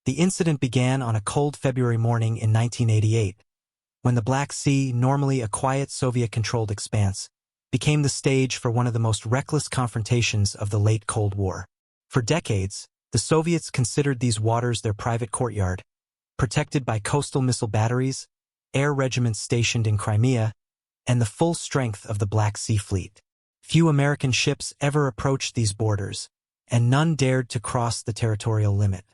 The incident began on a cold February morning in 1988, when the Black Sea, normally a quiet Soviet-controlled expanse, became the stage for one of the most reckless confrontations of the late Cold War. For decades, the Soviets considered these waters their private courtyard, protected by coastal missile batteries, air regiments stationed in Crimea, and the full strength of the Black Sea Fleet. Few American ships ever approached these borders, and none dared to cross the territorial limit.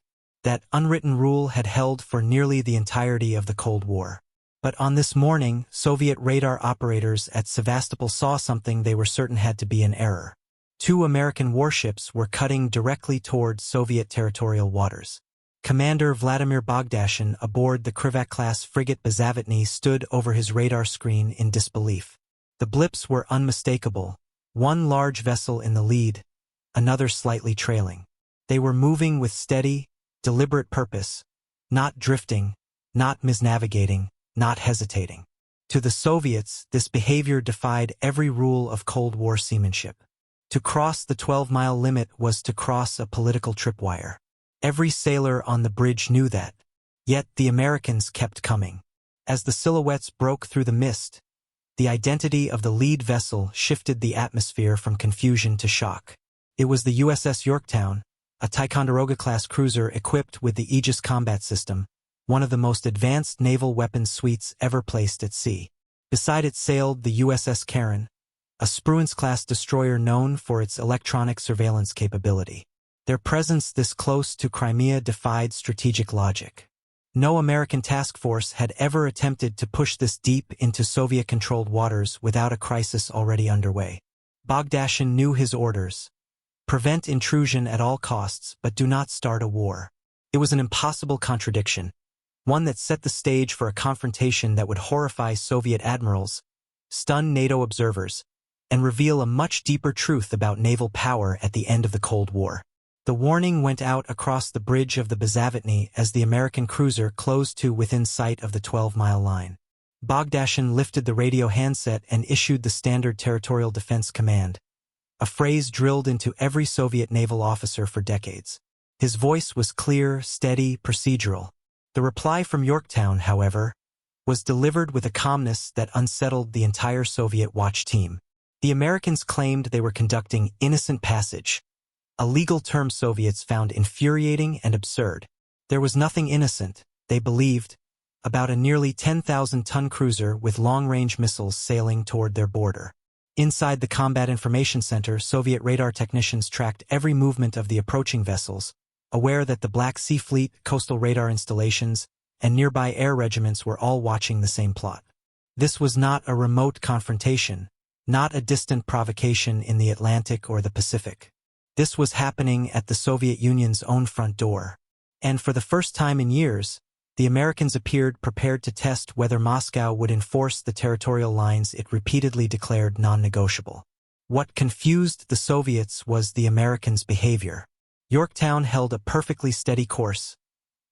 That unwritten rule had held for nearly the entirety of the Cold War. But on this morning, Soviet radar operators at Sevastopol saw something they were certain had to be in error. Two American warships were cutting directly toward Soviet territorial waters. Commander Vladimir Bogdashin aboard the Krivak-class frigate Bezavatny stood over his radar screen in disbelief. The blips were unmistakable, one large vessel in the lead, another slightly trailing. They were moving with steady, deliberate purpose, not drifting, not misnavigating, not hesitating. To the Soviets, this behavior defied every rule of Cold War seamanship. To cross the 12-mile limit was to cross a political tripwire. Every sailor on the bridge knew that. Yet the Americans kept coming. As the silhouettes broke through the mist, the identity of the lead vessel shifted the atmosphere from confusion to shock. It was the USS Yorktown, a Ticonderoga-class cruiser equipped with the Aegis combat system, one of the most advanced naval weapons suites ever placed at sea. Beside it sailed the USS Caron, a Spruance-class destroyer known for its electronic surveillance capability. Their presence this close to Crimea defied strategic logic. No American task force had ever attempted to push this deep into Soviet-controlled waters without a crisis already underway. Bogdashin knew his orders. Prevent intrusion at all costs, but do not start a war. It was an impossible contradiction, one that set the stage for a confrontation that would horrify Soviet admirals, stun NATO observers, and reveal a much deeper truth about naval power at the end of the Cold War. The warning went out across the bridge of the Bezavatny as the American cruiser closed to within sight of the 12-mile line. Bogdashin lifted the radio handset and issued the standard territorial defense command, a phrase drilled into every Soviet naval officer for decades. His voice was clear, steady, procedural. The reply from Yorktown, however, was delivered with a calmness that unsettled the entire Soviet watch team. The Americans claimed they were conducting innocent passage, a legal term Soviets found infuriating and absurd. There was nothing innocent, they believed, about a nearly 10,000-ton cruiser with long-range missiles sailing toward their border. Inside the Combat Information Center, Soviet radar technicians tracked every movement of the approaching vessels, aware that the Black Sea Fleet, coastal radar installations, and nearby air regiments were all watching the same plot. This was not a remote confrontation, not a distant provocation in the Atlantic or the Pacific. This was happening at the Soviet Union's own front door. And for the first time in years, the Americans appeared prepared to test whether Moscow would enforce the territorial lines it repeatedly declared non-negotiable. What confused the Soviets was the Americans' behavior. Yorktown held a perfectly steady course,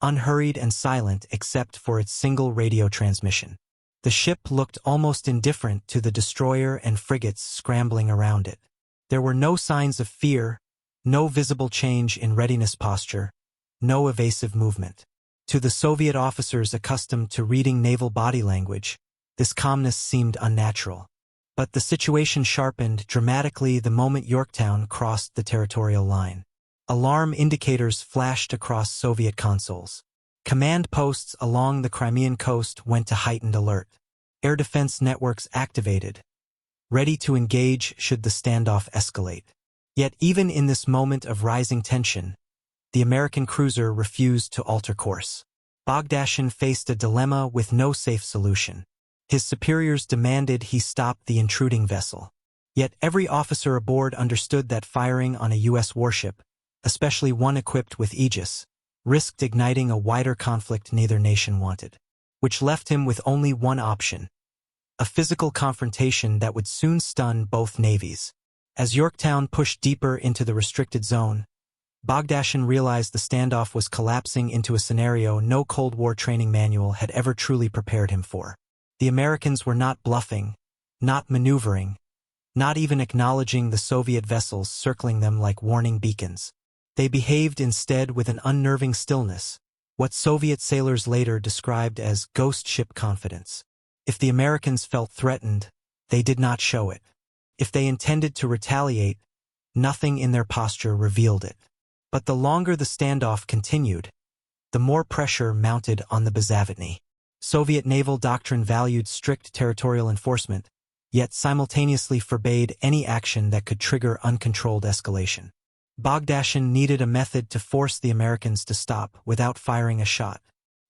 unhurried and silent except for its single radio transmission. The ship looked almost indifferent to the destroyer and frigates scrambling around it. There were no signs of fear, no visible change in readiness posture, no evasive movement. To the Soviet officers accustomed to reading naval body language, this calmness seemed unnatural. But the situation sharpened dramatically the moment Yorktown crossed the territorial line. Alarm indicators flashed across Soviet consoles. Command posts along the Crimean coast went to heightened alert. Air defense networks activated, ready to engage should the standoff escalate. Yet even in this moment of rising tension, the American cruiser refused to alter course. Bogdashin faced a dilemma with no safe solution. His superiors demanded he stop the intruding vessel. Yet every officer aboard understood that firing on a U.S. warship, especially one equipped with Aegis, risked igniting a wider conflict neither nation wanted, which left him with only one option: a physical confrontation that would soon stun both navies. As Yorktown pushed deeper into the restricted zone, Bogdashin realized the standoff was collapsing into a scenario no Cold War training manual had ever truly prepared him for. The Americans were not bluffing, not maneuvering, not even acknowledging the Soviet vessels circling them like warning beacons. They behaved instead with an unnerving stillness, what Soviet sailors later described as ghost ship confidence. If the Americans felt threatened, they did not show it. If they intended to retaliate, nothing in their posture revealed it. But the longer the standoff continued, the more pressure mounted on the Bezavatny. Soviet naval doctrine valued strict territorial enforcement, yet simultaneously forbade any action that could trigger uncontrolled escalation. Bogdashin needed a method to force the Americans to stop without firing a shot.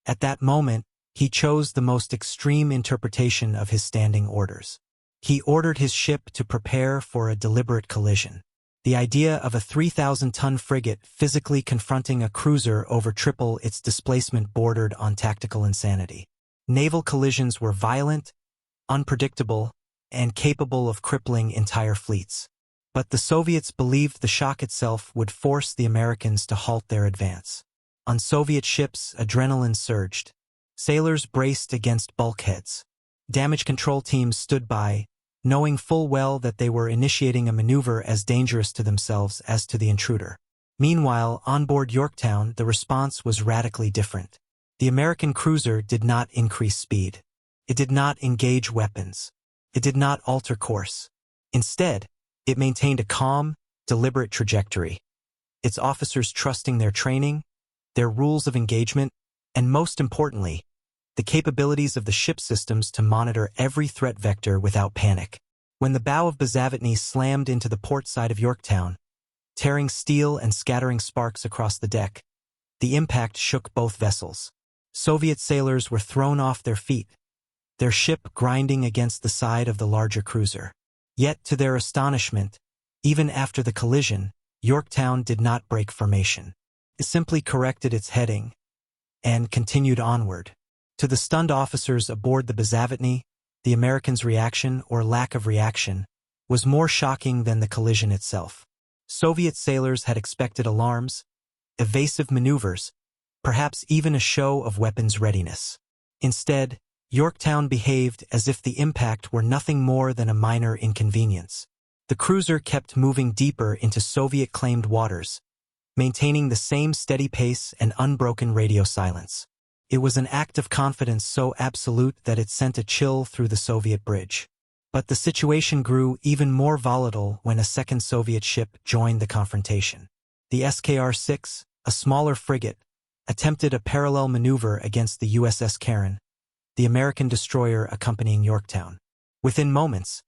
At that moment, he chose the most extreme interpretation of his standing orders. He ordered his ship to prepare for a deliberate collision. The idea of a 3,000-ton frigate physically confronting a cruiser over triple its displacement bordered on tactical insanity. Naval collisions were violent, unpredictable, and capable of crippling entire fleets. But the Soviets believed the shock itself would force the Americans to halt their advance. On Soviet ships, adrenaline surged. Sailors braced against bulkheads. Damage control teams stood by, knowing full well that they were initiating a maneuver as dangerous to themselves as to the intruder. Meanwhile, on board Yorktown, the response was radically different. The American cruiser did not increase speed. It did not engage weapons. It did not alter course. Instead, it maintained a calm, deliberate trajectory. Its officers trusting their training, their rules of engagement, and most importantly, the capabilities of the ship systems to monitor every threat vector without panic. When the bow of Bezavatny slammed into the port side of Yorktown, tearing steel and scattering sparks across the deck, the impact shook both vessels. Soviet sailors were thrown off their feet, their ship grinding against the side of the larger cruiser. Yet, to their astonishment, even after the collision, Yorktown did not break formation. It simply corrected its heading and continued onward. To the stunned officers aboard the Bezavatny, the Americans' reaction, or lack of reaction, was more shocking than the collision itself. Soviet sailors had expected alarms, evasive maneuvers, perhaps even a show of weapons readiness. Instead, Yorktown behaved as if the impact were nothing more than a minor inconvenience. The cruiser kept moving deeper into Soviet-claimed waters, maintaining the same steady pace and unbroken radio silence. It was an act of confidence so absolute that it sent a chill through the Soviet bridge. But the situation grew even more volatile when a second Soviet ship joined the confrontation. The SKR-6, a smaller frigate, attempted a parallel maneuver against the USS Caron, the American destroyer accompanying Yorktown. Within moments,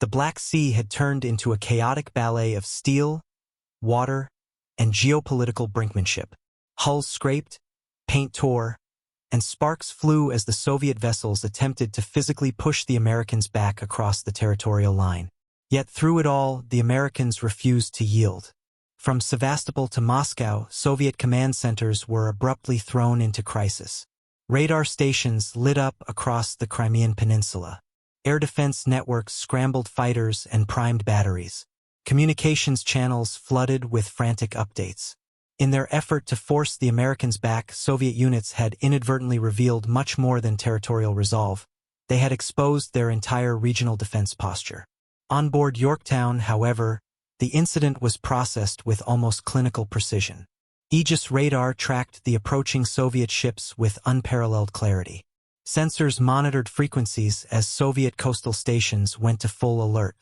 the Black Sea had turned into a chaotic ballet of steel, water, and geopolitical brinkmanship. Hulls scraped, paint tore, and sparks flew as the Soviet vessels attempted to physically push the Americans back across the territorial line. Yet through it all, the Americans refused to yield. From Sevastopol to Moscow, Soviet command centers were abruptly thrown into crisis. Radar stations lit up across the Crimean Peninsula. Air defense networks scrambled fighters and primed batteries. Communications channels flooded with frantic updates. In their effort to force the Americans back, Soviet units had inadvertently revealed much more than territorial resolve. They had exposed their entire regional defense posture. On board Yorktown, however, the incident was processed with almost clinical precision. Aegis radar tracked the approaching Soviet ships with unparalleled clarity. Sensors monitored frequencies as Soviet coastal stations went to full alert.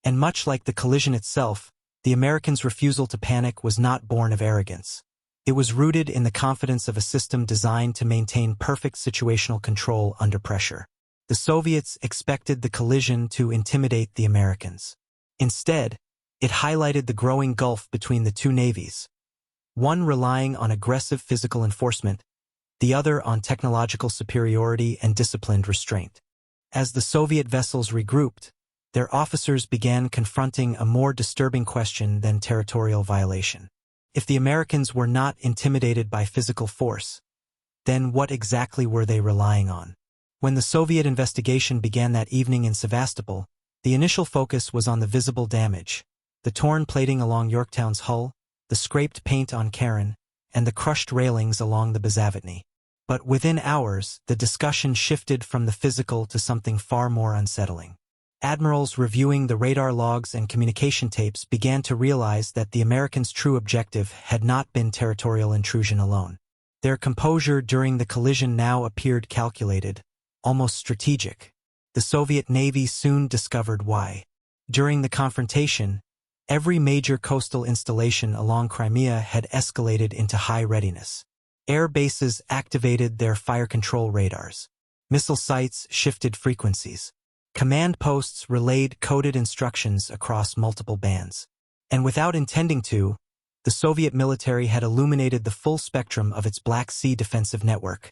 And much like the collision itself, the Americans' refusal to panic was not born of arrogance. It was rooted in the confidence of a system designed to maintain perfect situational control under pressure. The Soviets expected the collision to intimidate the Americans. Instead, it highlighted the growing gulf between the two navies, one relying on aggressive physical enforcement, the other on technological superiority and disciplined restraint. As the Soviet vessels regrouped, their officers began confronting a more disturbing question than territorial violation. If the Americans were not intimidated by physical force, then what exactly were they relying on? When the Soviet investigation began that evening in Sevastopol, the initial focus was on the visible damage: the torn plating along Yorktown's hull, the scraped paint on Caron, and the crushed railings along the Bezavatny. But within hours, the discussion shifted from the physical to something far more unsettling. Admirals reviewing the radar logs and communication tapes began to realize that the Americans' true objective had not been territorial intrusion alone. Their composure during the collision now appeared calculated, almost strategic. The Soviet Navy soon discovered why. During the confrontation, every major coastal installation along Crimea had escalated into high readiness. Air bases activated their fire control radars. Missile sites shifted frequencies. Command posts relayed coded instructions across multiple bands. And without intending to, the Soviet military had illuminated the full spectrum of its Black Sea defensive network,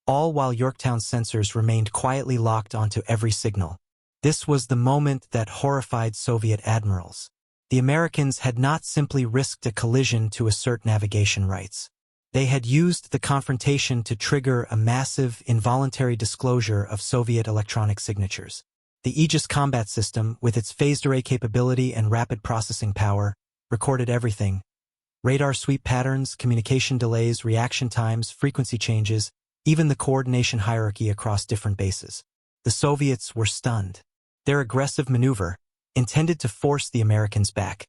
all while Yorktown's sensors remained quietly locked onto every signal. This was the moment that horrified Soviet admirals. The Americans had not simply risked a collision to assert navigation rights. They had used the confrontation to trigger a massive, involuntary disclosure of Soviet electronic signatures. The Aegis combat system, with its phased array capability and rapid processing power, recorded everything. Radar sweep patterns, communication delays, reaction times, frequency changes, even the coordination hierarchy across different bases. The Soviets were stunned. Their aggressive maneuver, intended to force the Americans back,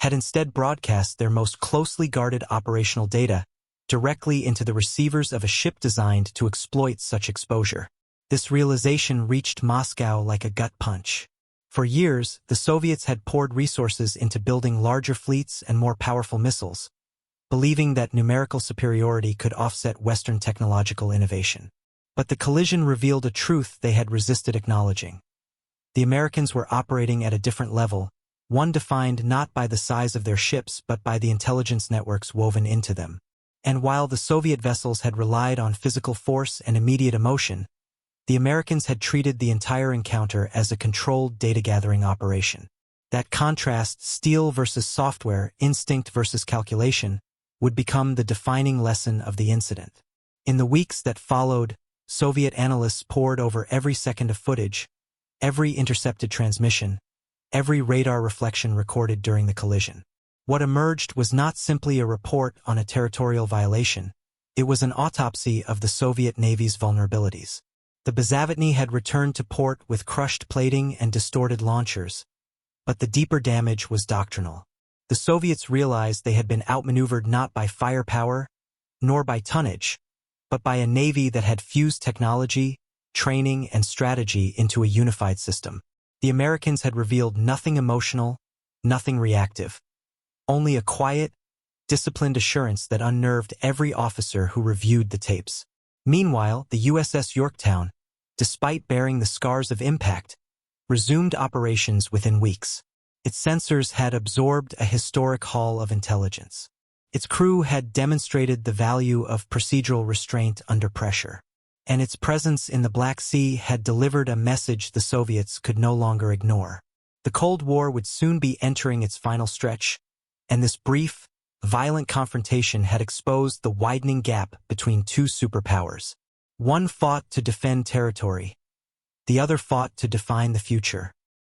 had instead broadcast their most closely guarded operational data directly into the receivers of a ship designed to exploit such exposure. This realization reached Moscow like a gut punch. For years, the Soviets had poured resources into building larger fleets and more powerful missiles, believing that numerical superiority could offset Western technological innovation. But the collision revealed a truth they had resisted acknowledging. The Americans were operating at a different level, one defined not by the size of their ships but by the intelligence networks woven into them. And while the Soviet vessels had relied on physical force and immediate emotion, the Americans had treated the entire encounter as a controlled data-gathering operation. That contrast, steel versus software, instinct versus calculation, would become the defining lesson of the incident. In the weeks that followed, Soviet analysts pored over every second of footage, every intercepted transmission, every radar reflection recorded during the collision. What emerged was not simply a report on a territorial violation, it was an autopsy of the Soviet Navy's vulnerabilities. The Bezavatny had returned to port with crushed plating and distorted launchers, but the deeper damage was doctrinal. The Soviets realized they had been outmaneuvered not by firepower, nor by tonnage, but by a navy that had fused technology, training, and strategy into a unified system. The Americans had revealed nothing emotional, nothing reactive, only a quiet, disciplined assurance that unnerved every officer who reviewed the tapes. Meanwhile, the USS Yorktown, despite bearing the scars of impact, resumed operations within weeks. Its sensors had absorbed a historic haul of intelligence. Its crew had demonstrated the value of procedural restraint under pressure, and its presence in the Black Sea had delivered a message the Soviets could no longer ignore. The Cold War would soon be entering its final stretch, and this brief, violent confrontation had exposed the widening gap between two superpowers. One fought to defend territory, the other fought to define the future.